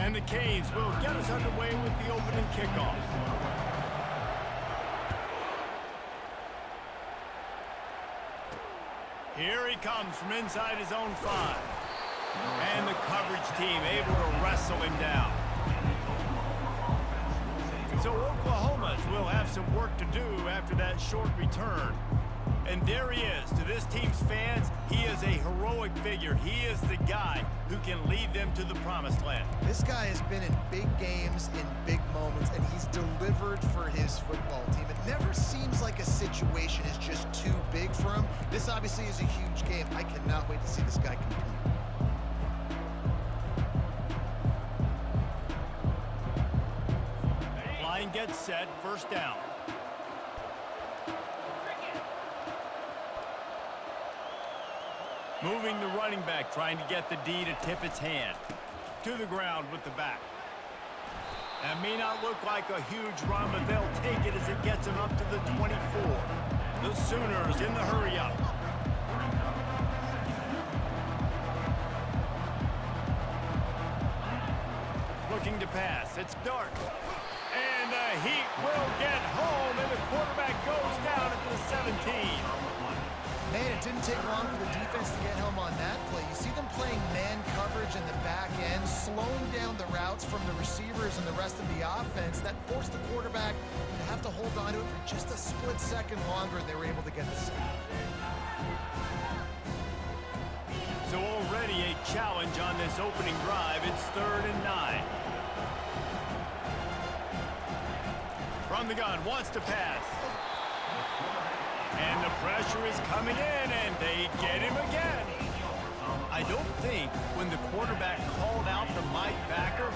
And the Canes will get us underway with the opening kickoff. Here he comes from inside his own 5. And the coverage team able to wrestle him down. So Oklahoma's will have some work to do after that short return. And there he is. To this team's fans, he is a heroic figure. He is the guy who can lead them to the promised land. This guy has been in big games, in big moments, and he's delivered for his football team. It never seems like a situation is just too big for him. This obviously is a huge game. I cannot wait to see this guy compete. Line gets set, first down. Moving the running back, trying to get the D to tip its hand. To the ground with the back. That may not look like a huge run, but they'll take it as it gets them up to the 24. The Sooners in the hurry up. Looking to pass, it's Dart. And the Heat will get home, and the quarterback goes down at the 17. Man, it didn't take long for the defense to get home on that play. You see them playing man coverage in the back end, slowing down the routes from the receivers and the rest of the offense. That forced the quarterback to have to hold on to it for just a split second longer, and they were able to get the sack. So already a challenge on this opening drive. It's 3rd and 9. From the gun, wants to pass. And the pressure is coming in, and they get him again. I don't think when the quarterback called out the Mike backer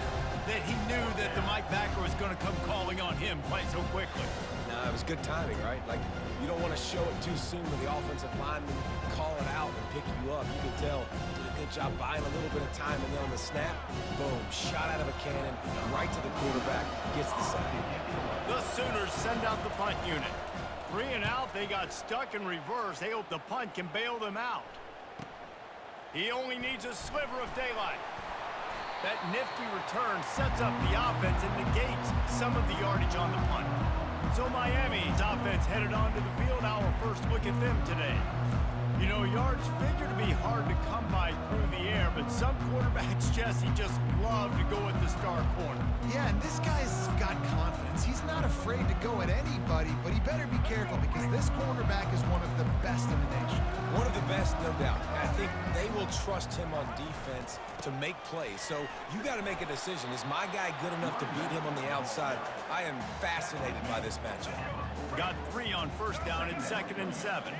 that he knew that the Mike backer was going to come calling on him quite so quickly. Nah, it was good timing, right? Like, you don't want to show it too soon when the offensive lineman call it out and pick you up. You can tell did a good job buying a little bit of time, and then on the snap, boom, shot out of a cannon, right to the quarterback, gets the sack. The Sooners send out the punt unit. 3 and out, they got stuck in reverse. They hope the punt can bail them out. He only needs a sliver of daylight. That nifty return sets up the offense and negates some of the yardage on the punt. So Miami's offense headed onto the field. Our first look at them today. You know, yards figure to be hard to come by through the air, but some quarterbacks, Jesse, just love to go at the star corner. Yeah, and this guy's got confidence. He's not afraid to go at anybody, but he better be careful because this cornerback is one of the best in the nation. One of the best, no doubt. I think they will trust him on defense to make plays. So you got to make a decision. Is my guy good enough to beat him on the outside? I am fascinated by this matchup. Got 3 on first down and 2nd and 7.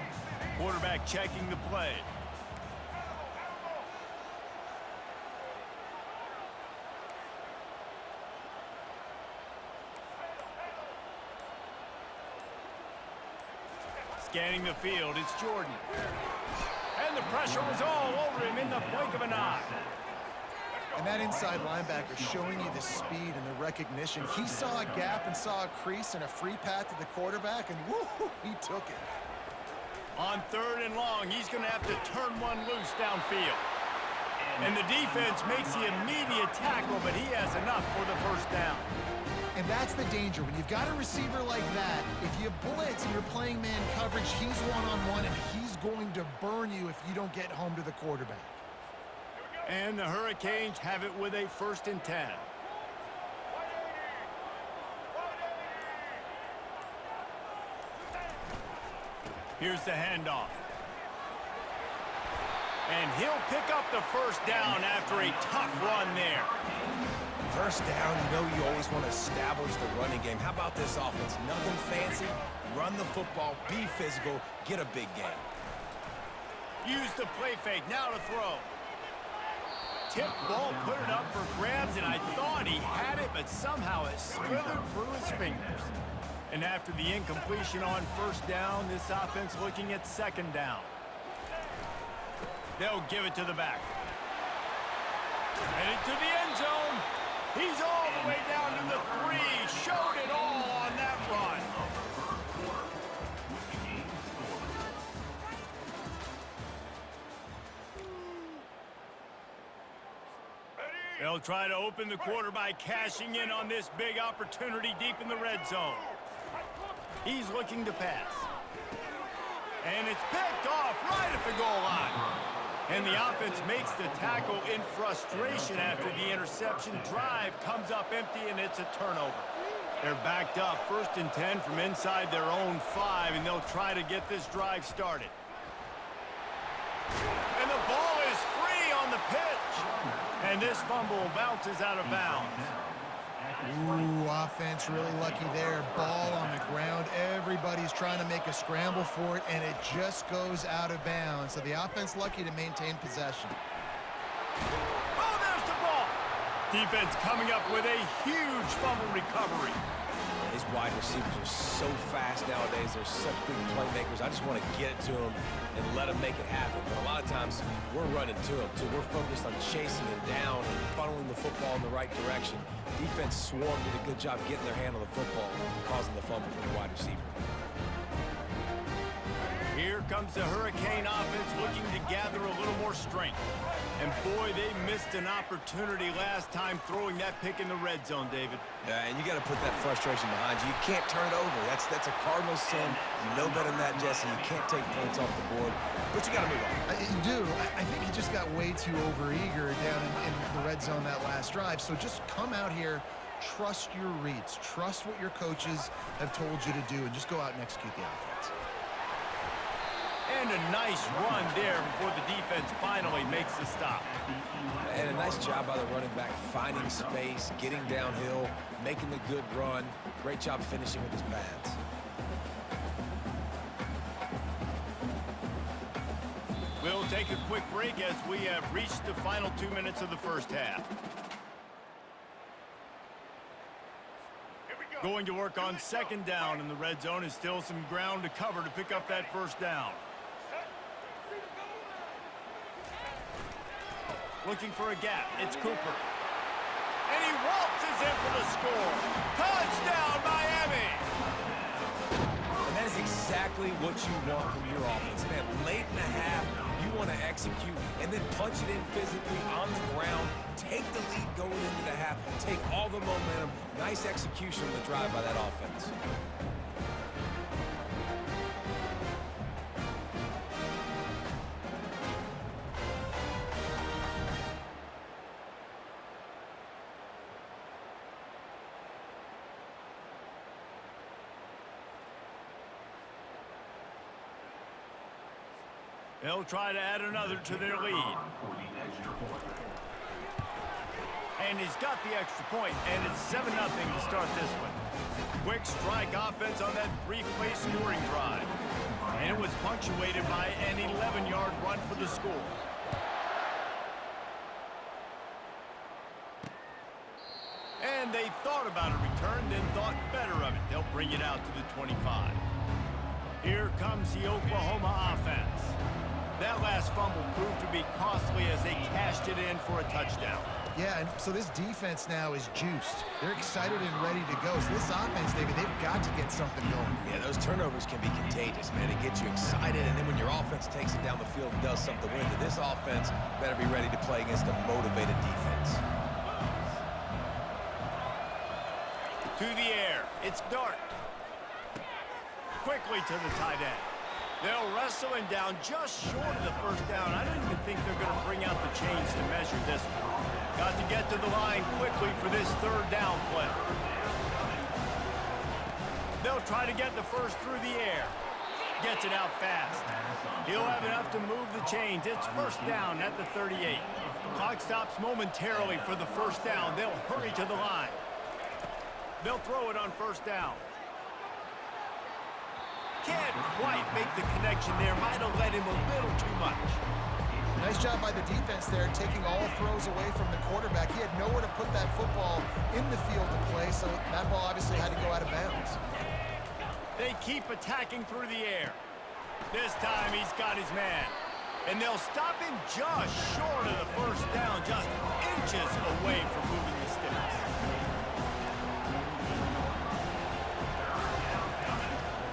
Quarterback checking the play. Scanning the field, it's Jordan. And the pressure was all over him in the blink of an eye. And that inside linebacker showing you the speed and the recognition. He saw a gap and saw a crease and a free path to the quarterback, and woo, he took it. On 3rd and long, he's going to have to turn one loose downfield. And the defense makes the immediate tackle, but he has enough for the first down. And that's the danger. When you've got a receiver like that, if you blitz and you're playing man coverage, he's one-on-one, and he's going to burn you if you don't get home to the quarterback. And the Hurricanes have it with a 1st and 10. Here's the handoff. And he'll pick up the first down after a tough run there. First down, you know you always want to establish the running game. How about this offense? Nothing fancy. Run the football, be physical, get a big game. Use the play fake, now to throw. Tip ball, put it up for grabs, and I thought he had it, but somehow it slithered through his fingers. And after the incompletion on first down, this offense looking at 2nd down. They'll give it to the back. Headed to the end zone. He's all the way down to the 3. Showed it all on that run. They'll try to open the quarter by cashing in on this big opportunity deep in the red zone. He's looking to pass. And it's picked off right at the goal line. And the offense makes the tackle in frustration after the interception. Drive comes up empty, and it's a turnover. They're backed up, 1st and 10 from inside their own 5, and they'll try to get this drive started. And the ball is free on the pitch. And this fumble bounces out of bounds. Ooh, offense really lucky there. Ball on the ground. Everybody's trying to make a scramble for it, and it just goes out of bounds. So the offense lucky to maintain possession. Oh, there's the ball. Defense coming up with a huge fumble recovery. His wide receivers are so fast nowadays. They're such big playmakers. I just want to get it to them and let them make it happen. But a lot of times, we're running to them, too. We're focused on chasing them down and funneling the football in the right direction. Defense swarmed, did a good job getting their hand on the football, causing the fumble from the wide receiver. Here comes the Hurricane offense looking to gather a little more strength. And boy, they missed an opportunity last time throwing that pick in the red zone, David. Yeah, and you got to put that frustration behind you. You can't turn it over. That's a cardinal sin. You know better than that, Jesse. You can't take points off the board, but you got to move on. You do. I think he just got way too overeager down in the red zone that last drive. So just come out here, trust your reads, trust what your coaches have told you to do, and just go out and execute the offense. And a nice run there before the defense finally makes the stop. And a nice job by the running back, finding space, getting downhill, making the good run. Great job finishing with his pads. We'll take a quick break as we have reached the final 2 minutes of the first half. Going to work on 2nd down, and the red zone is still some ground to cover to pick up that 1st down. Looking for a gap. It's Cooper. And he waltzes in for the score. Touchdown, Miami! And that is exactly what you want from your offense, man. Late in the half, you want to execute and then punch it in physically on the ground. Take the lead going into the half. Take all the momentum. Nice execution on the drive by that offense. They'll try to add another to their lead. And he's got the extra point, and it's 7-0 to start this one. Quick strike offense on that 3-play scoring drive. And it was punctuated by an 11-yard run for the score. And they thought about a return, then thought better of it. They'll bring it out to the 25. Here comes the Oklahoma offense. That last fumble proved to be costly as they cashed it in for a touchdown. Yeah, and so this defense now is juiced. They're excited and ready to go. So this offense, David, they've got to get something going. Yeah, those turnovers can be contagious, man. It gets you excited, and then when your offense takes it down the field and does something with it, this offense better be ready to play against a motivated defense. To the air. It's Dart. Quickly to the tight end. They'll wrestle him down just short of the 1st down. I don't even think they're going to bring out the chains to measure this one. Got to get to the line quickly for this 3rd down play. They'll try to get the first through the air. Gets it out fast. He'll have enough to move the chains. It's 1st down at the 38. Clock stops momentarily for the 1st down. They'll hurry to the line. They'll throw it on 1st down. Can't quite make the connection there. Might have led him a little too much. Nice job by the defense there, taking all throws away from the quarterback. He had nowhere to put that football in the field to play, so that ball obviously had to go out of bounds. They keep attacking through the air. This time he's got his man. And they'll stop him just short of the 1st down, just inches away from moving the sticks.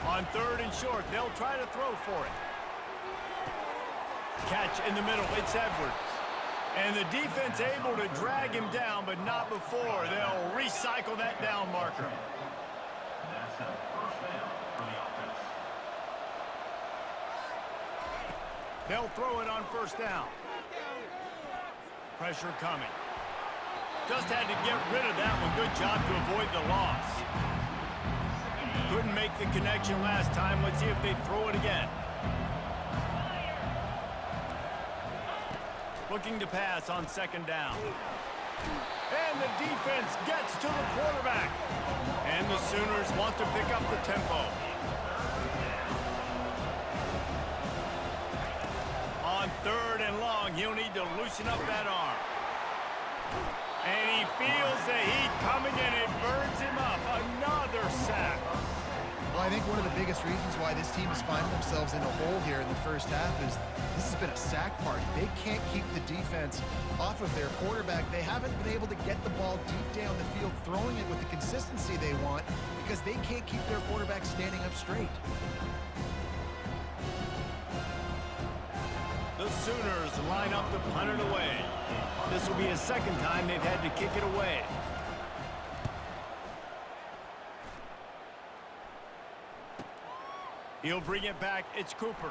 On 3rd and short, they'll try to throw for it. Catch in the middle, it's Edwards. And the defense able to drag him down, but not before. They'll recycle that down marker. That's a first down for the offense. They'll throw it on first down. Pressure coming. Just had to get rid of that one. Good job to avoid the loss. Couldn't make the connection last time. Let's see if they throw it again. Looking to pass on second down. And the defense gets to the quarterback. And the Sooners want to pick up the tempo. On third and long, he'll need to loosen up that arm. And he feels the heat coming and it burns him up. Another sack. Well, I think one of the biggest reasons why this team is finding themselves in a hole here in the first half is this has been a sack party. They can't keep the defense off of their quarterback. They haven't been able to get the ball deep down the field, throwing it with the consistency they want because they can't keep their quarterback standing up straight. The Sooners line up to punt it away. This will be a second time they've had to kick it away. He'll bring it back. It's Cooper.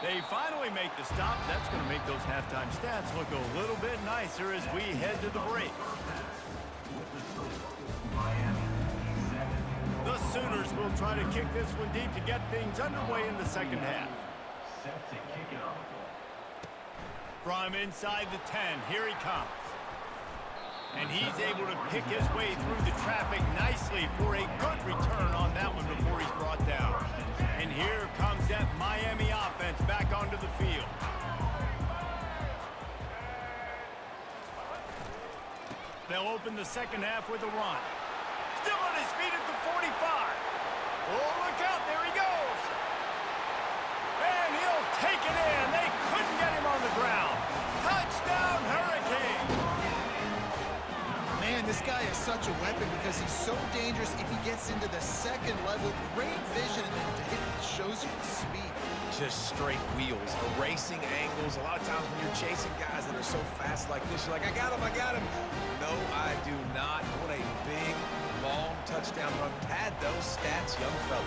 They finally make the stop. That's going to make those halftime stats look a little bit nicer as we head to the break. The Sooners will try to kick this one deep to get things underway in the second half. Set to kick it off. From inside the 10, here he comes. And he's able to pick his way through the traffic nicely for a good return on that one before he's brought down. And here comes that Miami offense back onto the field. They'll open the second half with a run. Still on his feet at the 45. Oh, look out, there he goes. And he'll take it in. They couldn't get him on the ground. Touchdown, Hurricane. Man, this guy is such a weapon because he's so dangerous if he gets into the second level. Great vision, and it shows you the speed. Just straight wheels, erasing angles. A lot of times when you're chasing guys that are so fast like this, you're like, I got him, I got him. No, I do not. What a big, long touchdown run. Pad those stats, young fella.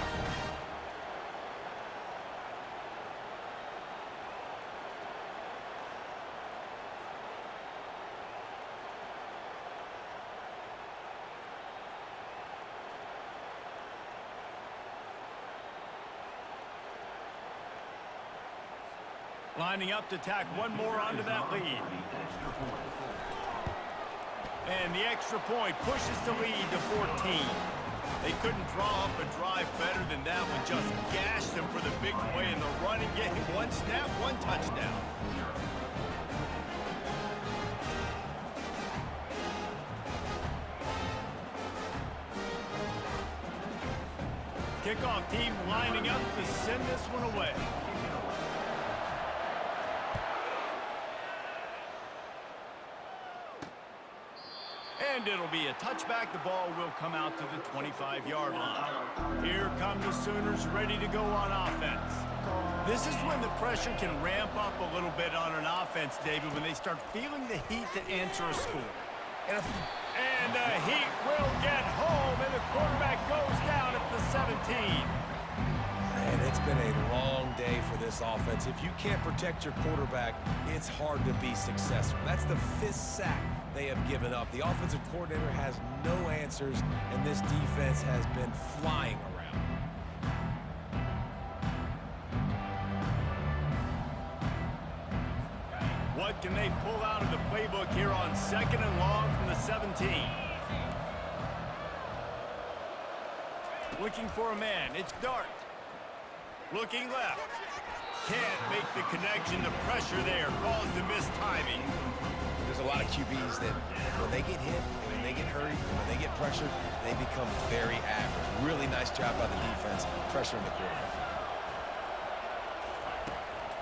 Lining up to tack one more onto that lead. And the extra point pushes the lead to 14. They couldn't draw up a drive better than that one. Just gashed them for the big play in the running game. One snap, one touchdown. Kickoff team lining up to send this one away. And it'll be a touchback. The ball will come out to the 25-yard line. Here come the Sooners ready to go on offense. This is when the pressure can ramp up a little bit on an offense, David, when they start feeling the heat to answer a score. And the heat will get home, and the quarterback goes down at the 17. And it's been a long day for this offense. If you can't protect your quarterback, it's hard to be successful. That's the 5th sack they have given up. The offensive coordinator has no answers, and this defense has been flying around. What can they pull out of the playbook here on second and long from the 17? Looking for a man. It's Dart. Looking left. Can't make the connection. The pressure there caused the missed timing. There's a lot of QBs that when they get hit, and when they get hurried, and when they get pressured, they become very average. Really nice job by the defense, pressuring the quarterback.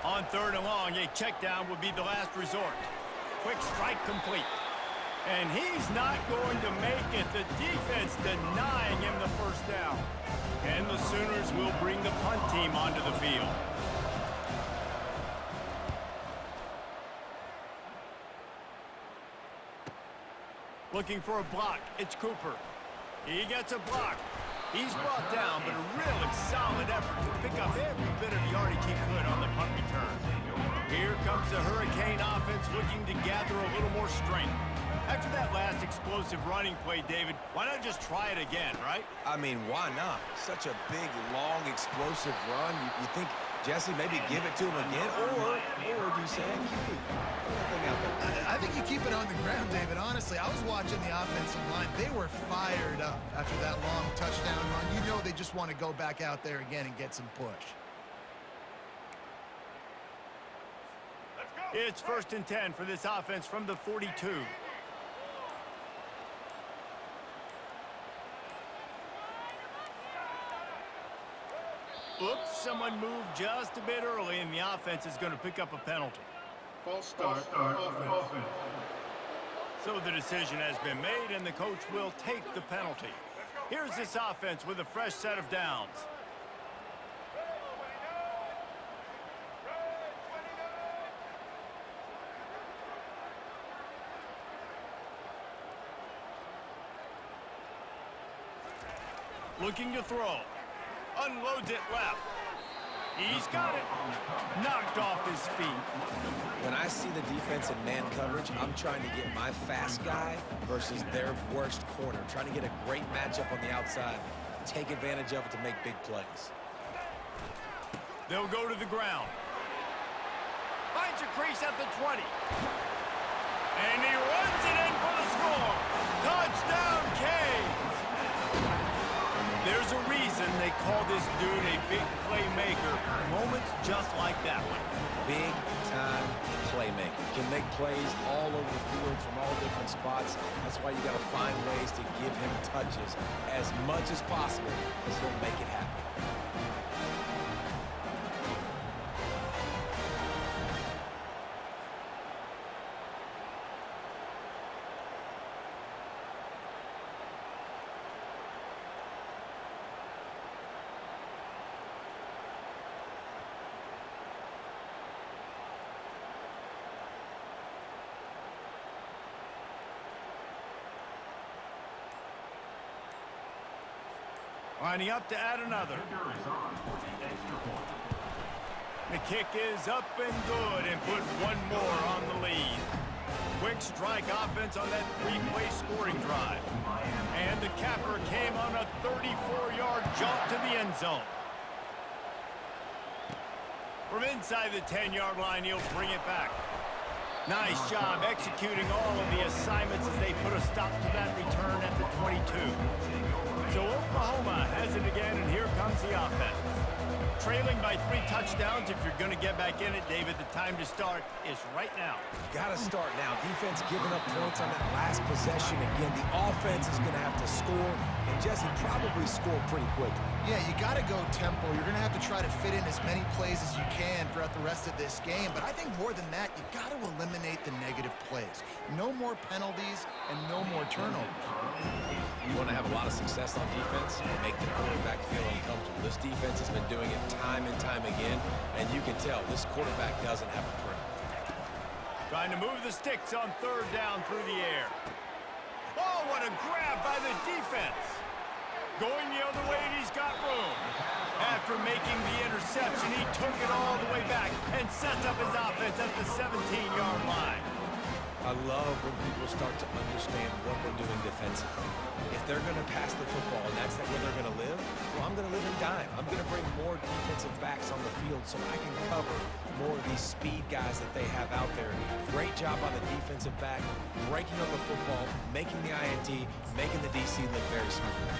On third and long, a check down would be the last resort. Quick strike complete. And he's not going to make it. The defense denying him the first down. And the Sooners will bring the punt team onto the field. Looking for a block. It's Cooper. He gets a block. He's brought down, but a really solid effort to pick up every bit of yardage he could on the punt return. Here comes the Hurricane offense looking to gather a little more strength. After that last explosive running play, David, why not just try it again, right? I mean, why not? Such a big, long, explosive run. You think, Jesse, maybe give it to him again? Or do you say, hey, QB, throw that thing out there? I think you keep it on the ground, David. Honestly, I was watching the offensive line. They were fired up after that long touchdown run. You know they just want to go back out there again and get some push. It's 1st and 10 for this offense from the 42. Oops, someone moved just a bit early, and the offense is going to pick up a penalty. False start offense. So the decision has been made, and the coach will take the penalty. Here's this offense with a fresh set of downs. Looking to throw. Unloads it left. He's got it. Knocked off his feet. When I see the defense in man coverage, I'm trying to get my fast guy versus their worst corner. Trying to get a great matchup on the outside. Take advantage of it to make big plays. They'll go to the ground. Finds a crease at the 20. And he runs it in for the score. Touchdown, Canes. There's a reason they call this dude a big playmaker. Moments just like that one. Big time playmaker. Can make plays all over the field from all different spots. That's why you got to find ways to give him touches as much as possible because he'll make it happen. Lining up to add another. The kick is up and good and put one more on the lead. Quick strike offense on that three-play scoring drive. And the capper came on a 34-yard jump to the end zone. From inside the 10-yard line, he'll bring it back. Nice job executing all of the assignments as they put a stop to that return at the 22. So Oklahoma has it again, and here comes the offense. Trailing by 3 touchdowns. If you're going to get back in it, David, the time to start is right now. Got to start now. Defense giving up points on that last possession. Again, the offense is going to have to score, and Jesse probably score pretty quickly. Yeah, you got to go tempo. You're going to have to try to fit in as many plays as you can throughout the rest of this game. But I think more than that, you got to eliminate the negative plays. No more penalties and no more turnovers. You want to have a lot of success on defense, make the quarterback feel uncomfortable. This defense has been doing it time and time again, and you can tell this quarterback doesn't have a prayer. Trying to move the sticks on 3rd down through the air. Oh, what a grab by the defense. Going the other way, and he's got room. After making the interception, he took it all the way back and sets up his offense at the 17-yard line. I love when people start to understand what we're doing defensively. If they're going to pass the football and that's where they're going to live, well, I'm going to live and dime. I'm going to bring more defensive backs on the field so I can cover more of these speed guys that they have out there. Great job on the defensive back, breaking up the football, making the INT, making the DC look very smooth.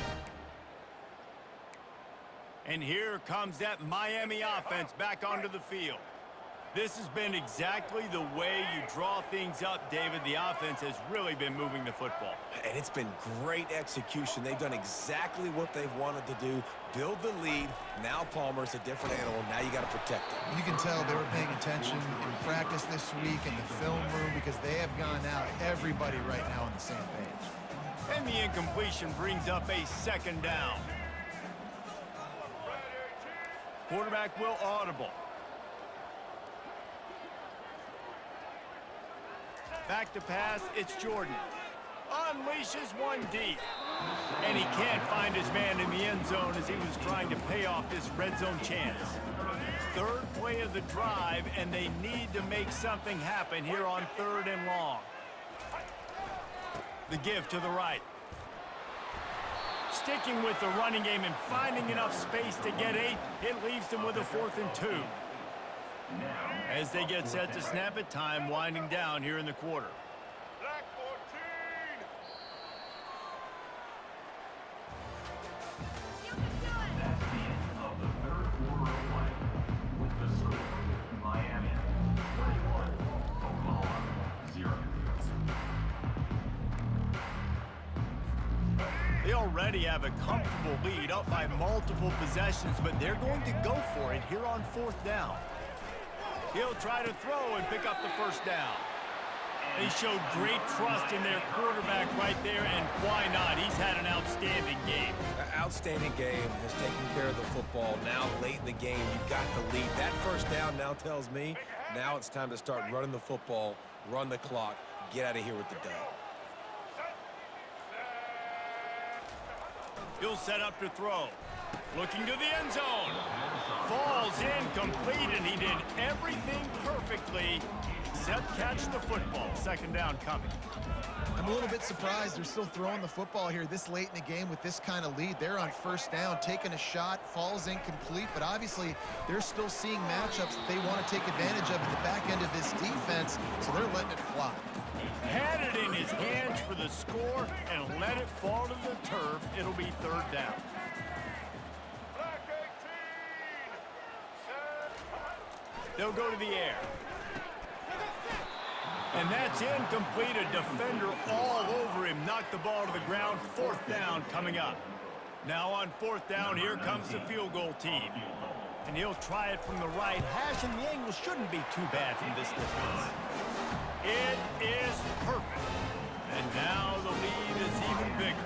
And here comes that Miami offense back onto the field. This has been exactly the way you draw things up, David. The offense has really been moving the football. And it's been great execution. They've done exactly what they've wanted to do. Build the lead. Now Palmer's a different animal. Now you got to protect him. You can tell they were paying attention in practice this week in the film room because they have gone out, everybody right now on the same page. And the incompletion brings up a 2nd down. Quarterback will audible. Back to pass, it's Jordan. unleashes one deep. And he can't find his man in the end zone as he was trying to pay off this red zone chance. Third play of the drive, and they need to make something happen here on 3rd and long. The give to the right. Sticking with the running game and finding enough space to get 8, it leaves them with a 4th and 2. As they get set to snap it, time winding down here in the quarter. Black 14. That's the end of the 3rd quarter of play. With the score, Miami 31, Oklahoma 0. They already have a comfortable lead, up by multiple possessions, but they're going to go for it here on 4th down. He'll try to throw and pick up the 1st down. They showed great trust in their quarterback right there, and why not? He's had an outstanding game. An outstanding game, has taken care of the football. Now, late in the game, you got the lead. That 1st down now tells me now it's time to start running the football, run the clock, get out of here with the dub. He'll set up to throw. Looking to the end zone. Falls incomplete, and he did everything perfectly except catch the football. 2nd down coming. I'm a little bit surprised they're still throwing the football here this late in the game with this kind of lead. They're on 1st down, taking a shot, falls incomplete, but obviously they're still seeing matchups that they want to take advantage of at the back end of this defense, so they're letting it fly. Had it in his hands for the score and let it fall to the turf. It'll be 3rd down. Black 18. They'll go to the air. And that's incomplete. A defender all over him. Knocked the ball to the ground. 4th down coming up. Now on 4th down, here comes the field goal team. And he'll try it from the right hash, and the angle shouldn't be too bad from this distance. It is perfect. And now the lead is even bigger.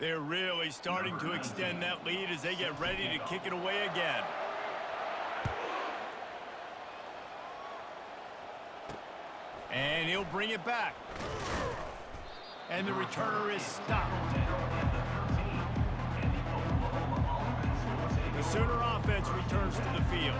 They're really starting to extend that lead as they get ready to kick it away again. And he'll bring it back. And the returner is stopped. The Sooner offense returns to the field.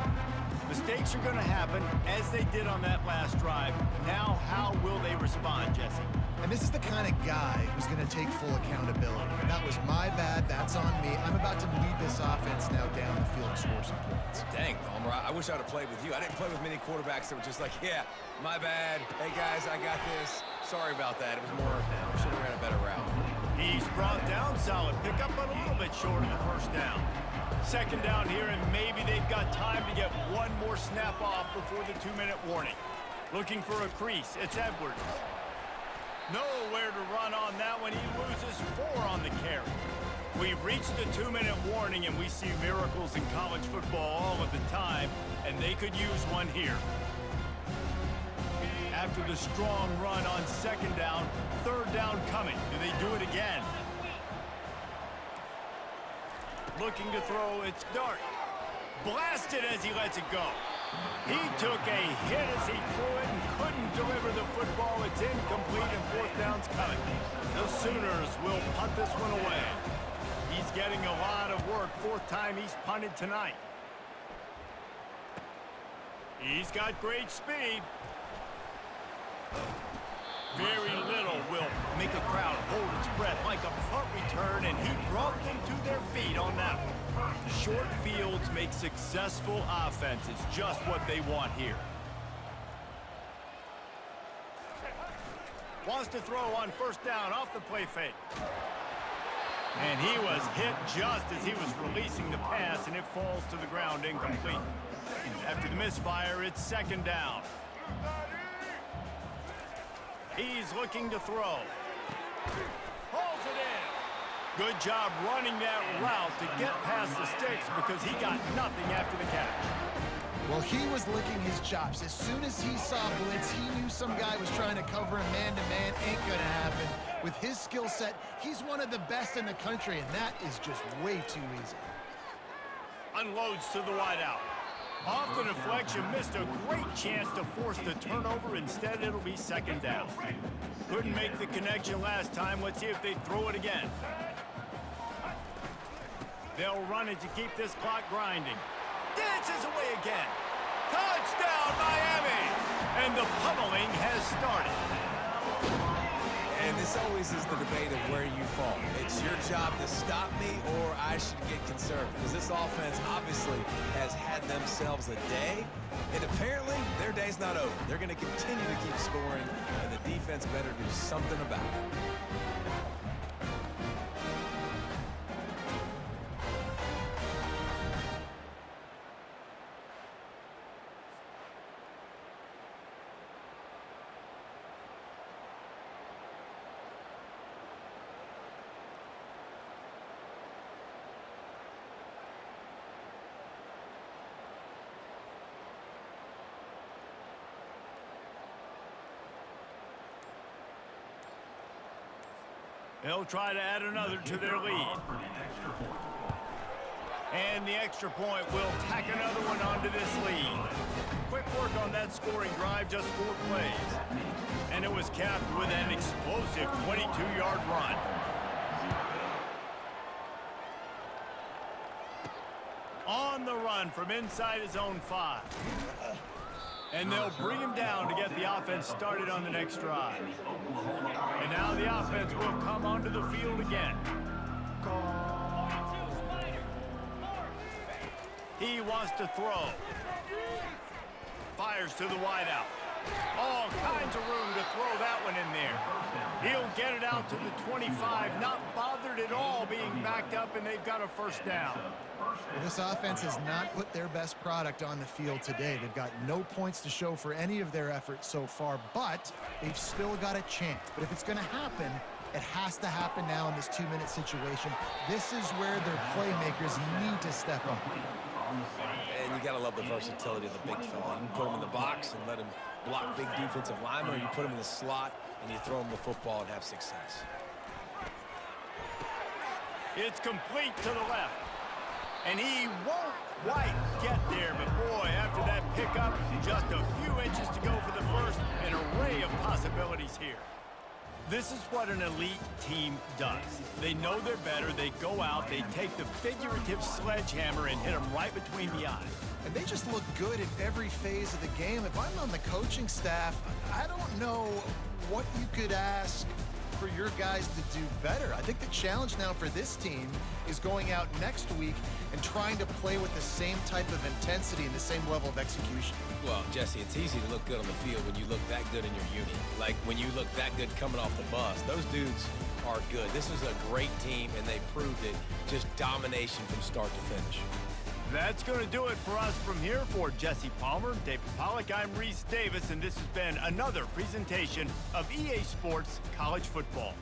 Mistakes are going to happen, as they did on that last drive. Now, how will they respond, Jesse? And this is the kind of guy who's going to take full accountability. That was my bad. That's on me. I'm about to lead this offense now down the field and score some points. Dang, Palmer, I wish I'd have played with you. I didn't play with many quarterbacks that were just like, yeah, my bad. Hey, guys, I got this. Sorry about that. It was more, should have ran a better route. He's brought down solid pickup, but a little bit short of the 1st down. 2nd down here, and maybe they've got time to get one more snap off before the 2-minute warning. Looking for a crease. It's Edwards. Nowhere to run on that one. He loses 4 on the carry. We've reached the 2-minute warning, and we see miracles in college football all of the time, and they could use one here. After the strong run on 2nd down, 3rd down coming. Do they do it again? Looking to throw, it's Dart. Blasted as he lets it go. He took a hit as he threw it and couldn't deliver the football. It's incomplete and 4th down's coming. The Sooners will punt this one away. He's getting a lot of work. 4th time he's punted tonight. He's got great speed. Very little will make a crowd hold its breath like a punt return, and he brought them to their feet on that one. Short fields make successful offenses, just what they want here. Wants to throw on 1st down off the play fake. And he was hit just as he was releasing the pass, and it falls to the ground incomplete. After the misfire, it's second down. He's looking to throw. Pulls it in. Good job running that route to get past the sticks because he got nothing after the catch. Well, he was licking his chops. As soon as he saw blitz, he knew some guy was trying to cover him man-to-man. Ain't gonna happen. With his skill set, he's one of the best in the country, and that is just way too easy. Unloads to the wideout. Off the deflection, missed a great chance to force the turnover. Instead, it'll be second down. Couldn't make the connection last time. Let's see if they throw it again. They'll run it to keep this clock grinding. Dances away again. Touchdown, Miami! And the pummeling has started. And this always is the debate of where you fall. It's your job to stop me or I should get conservative. Because this offense obviously has had themselves a day. And apparently their day's not over. They're going to continue to keep scoring. And the defense better do something about it. They'll try to add another to their lead. And the extra point will tack another one onto this lead. Quick work on that scoring drive, just 4 plays. And it was capped with an explosive 22-yard run. On the run from inside his own 5. And they'll bring him down to get the offense started on the next drive. And now the offense will come onto the field again. He wants to throw. Fires to the wideout. All kinds of room to throw that one in there. He'll get it out to the 25, not bothered at all being backed up, and they've got a first down. This offense has not put their best product on the field today. They've got no points to show for any of their efforts so far, but they've still got a chance. But if it's going to happen, it has to happen now in this 2-minute situation. This is where their playmakers need to step up. And you got to love the versatility of the big fella. You can put him in the box and let him block big defensive linemen, or you put him in the slot and you throw him the football and have success. It's complete to the left. And he won't quite get there, but boy, after that pickup, just a few inches to go for the first, an array of possibilities here. This is what an elite team does. They know they're better, they go out, they take the figurative sledgehammer and hit them right between the eyes. And they just look good in every phase of the game. If I'm on the coaching staff, I don't know what you could ask for your guys to do better. I think the challenge now for this team is going out next week and trying to play with the same type of intensity and the same level of execution. Well, Jesse, it's easy to look good on the field when you look that good in your unit. Like when you look that good coming off the bus. Those dudes are good. This is a great team, and they proved it. Just domination from start to finish. That's going to do it for us from here. For Jesse Palmer, David Pollack, I'm Reese Davis, and this has been another presentation of EA Sports College Football.